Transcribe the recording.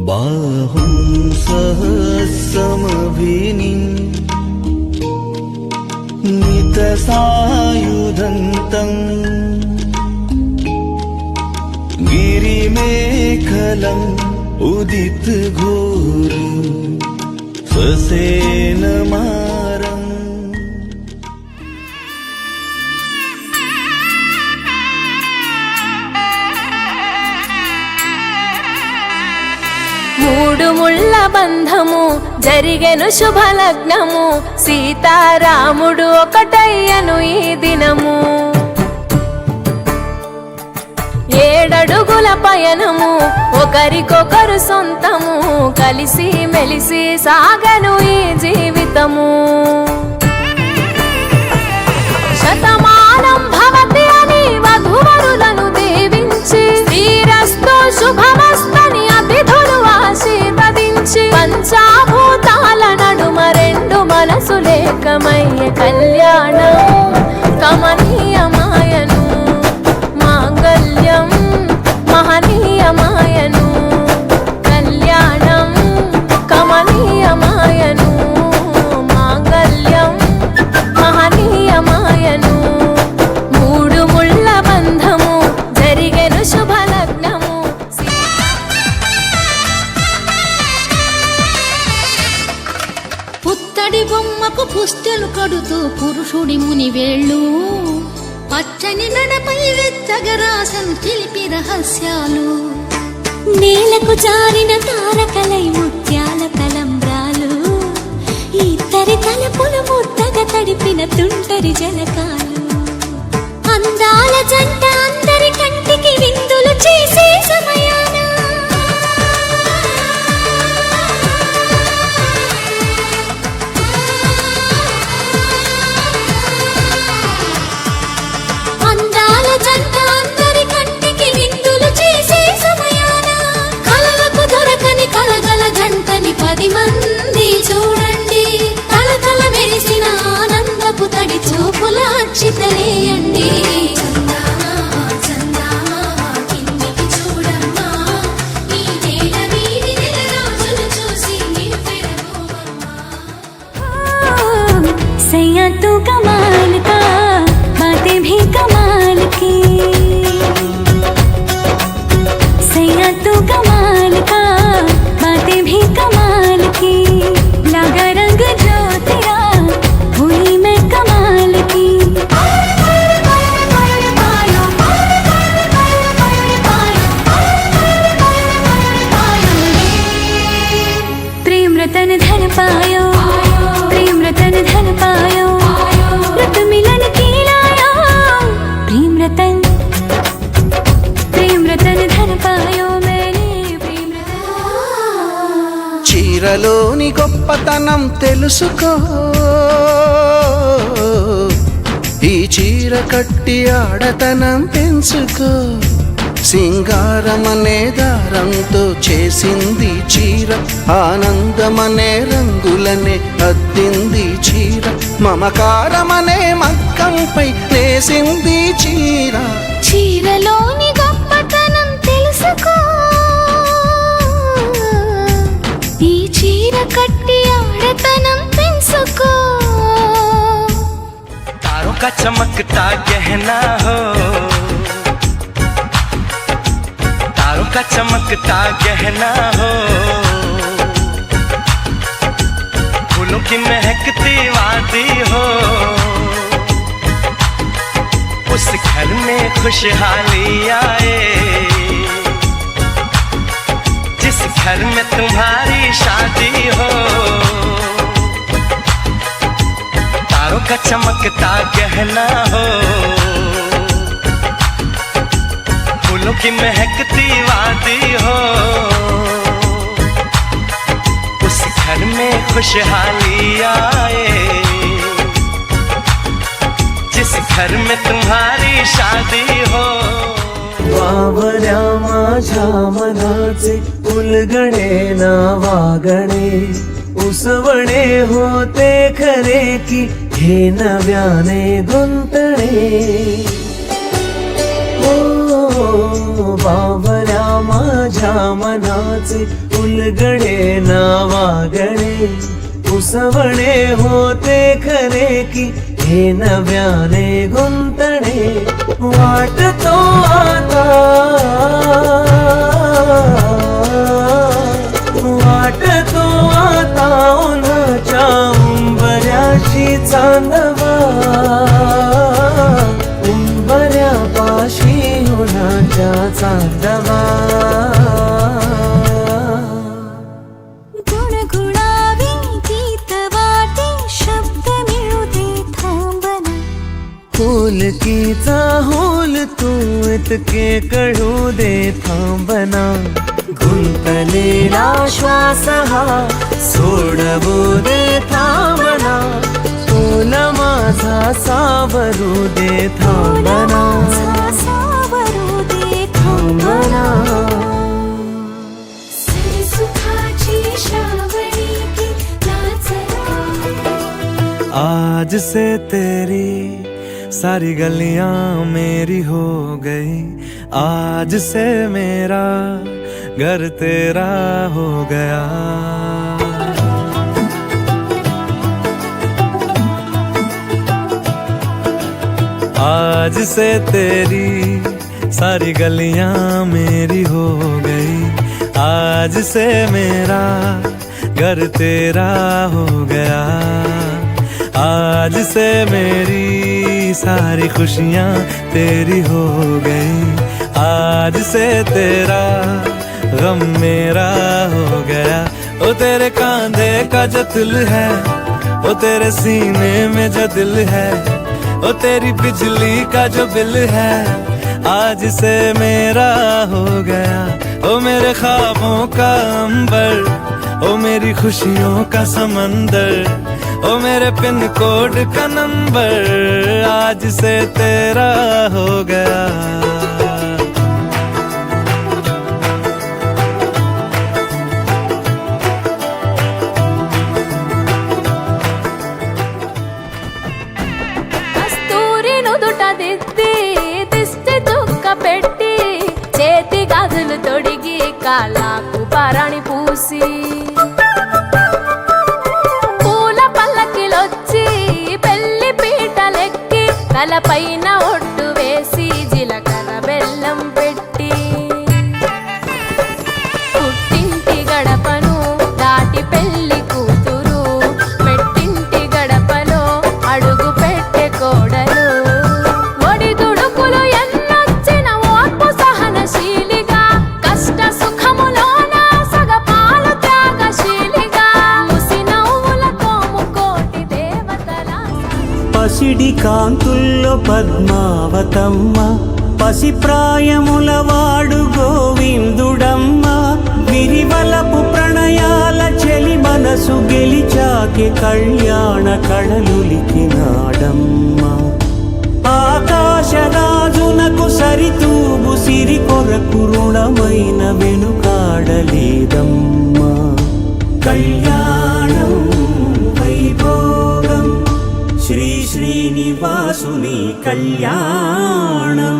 बाहुं सहस्रमभिनीं नितसायुधन्तं गिरिमेखलम् उदितघोर ससेनमारम् మూడు ముళ్ళ బంధము జరిగెను శుభలగ్నము సీతారాముడు ఒకటయ్యను ఈ దినము. 7 అడుగుల పయనము ఒకరికొకరు సొంతము కలిసి మెలిసి సాగను ఈ జీవితము. శతమానం భవతి అని వధువరులను దీవించి శ్రీరస్తు శుభమస్తని అతిథులు ఆశీర్వదించి పంచాభూతాల నడుమ 2 మనసులేకమయ్య కళ్యాణం కమనీయమాయను మాంగళ్యం మహనీయమాయను కళ్యాణం కమనీయమాయను మాంగళ్యం మహనీయమాయను. 3 ముళ్ళ బంధము జరిగెను శుభలగ్నము. పుత్తడి బొమ్మకు పుస్తెలు కడుతూ పురుషుడి ముని వేళ్ళు పచ్చని నడపై వెచ్చగరాసలు చిలిపి రహస్యాలు. నేలకు జారిన తారకలై ముత్యాల తలంబ్రాలు ఇద్దరి తలపులు ముద్దగా తడిపిన తుంటరి జలకాలు. అందాల జంట అందరి కంటికి విందులు చేసే సమయాన జంటని 10 మంది చూడండి తలతల మెరిసిన ఆనందపు తడి చూపుల అచ్చితలేయండి. सैया तू कमाल का बातें भी कमाल की सैया तू कमाल का बातें भी कमाल की लगा रंग जो तेरा हुई मैं कमाल की. प्रेम रतन धन पायो प्रेम रतन धन पायो रत मिलन की लायो प्रेम रतन धन पायो చీరలోని గొప్పతనం తెలుసుకో ఈ చీర కట్టి ఆడతనం పెంచుకో సింగారమనే దారంతో చేసింది చీర ఆనందమనే రంగులనే అద్దింది చీర మమకారమనే మక్కంపై నేసింది చీర చీరలోని గొప్పతనం తెలుసుకో ఈ చీర కట్టి ఆడతనం పెంచుకో. तारों का चमकता गहना हो तारों का चमकता गहना हो फूलों की महकती वादी हो उस घर में खुशहाली आए जिस घर में तुम्हारी शादी हो. तारों का चमकता गहना हो फूलों की महकती वादी हो उस घर में खुशहाली आए जिस घर में तुम्हारी शादी हो. वावऱ्या माझ्या मनाचे उलगडे ना वागणे उसवणे होते खरे की हे नव्याने गुंतणे. बावऱ्या माझ्या मनाचे उलगडे नावागडे उसवणे होते खरे की हे नव्याने गुंतणे वाटतो आता उन्हाच्या उंबऱ्याशी चांदवा उंबऱ्यापाशी उन्हाच्या चांदवा गुणगुणावी गीत वाटे शब्द मिळू दे थांबना पुलकीचा होल तू इतके कळू दे थांबना गुंतलेला श्वास हा सोडवू दे थांबना तोल माझा सावरू दे थांबना सावरू दे थांबना सुखाची श्रावणी की नाचना आज से तेरी सारी गलियां मेरी हो गई आज से मेरा घर तेरा हो गया आज से तेरी सारी गलियां मेरी हो गई आज से मेरा घर तेरा हो गया आज से मेरी सारी खुशियां तेरी हो गई आज से तेरा गम मेरा हो गया ओ तेरे कांधे का जो दिल है ओ तेरे सीने में जो दिल है ओ तेरी बिजली का जो बिल है आज से मेरा हो गया ओ मेरे ख्वाबों का अंबर ओ मेरी खुशियों का समंदर ओ मेरे पिन कोड का नंबर आज से तेरा हो गया కస్తూరి నుదుట దిద్ది దిష్టి చుక్క పెట్టి చేతి గాజులు తొడిగి కాళ్ళకు పారాణి పూసి పూల పల్లకిలొచ్చి పెళ్లి పీటలెక్కి తలపైన ఒట్టు వేసి జీలకర్ర బెల్లం పెట్టి పుట్టింటి గడపను దాటి పెళ్లి కూతురు పెట్టింటి గడపలో అడుగు పెట్టే కోడలు ఒడి దుడుకులు ఎన్నొచ్చిన ఓర్పు సహనశీలిగా కష్ట సుఖములోన సగపాలు త్యాగశీలిగా ముసి నవ్వులతో ముకోటి దేవతల పసిడి కాంతుల్లో పద్మావతమ్మ పసి ప్రాయముల వాడు గోవిందుడమ్మ విరివలపు ప్రణయాల చెలి మనసు గెలిచాకే కళ్యాణ కళలులికినాడమ్మ ఆకాశరాజునకు సరితూగు సిరి కొరకు రుణమైన వెనుకాడలేదమ్మా కళ్యాణం వైభోగం శ్రీ శ్రీనివాసుని కళ్యాణం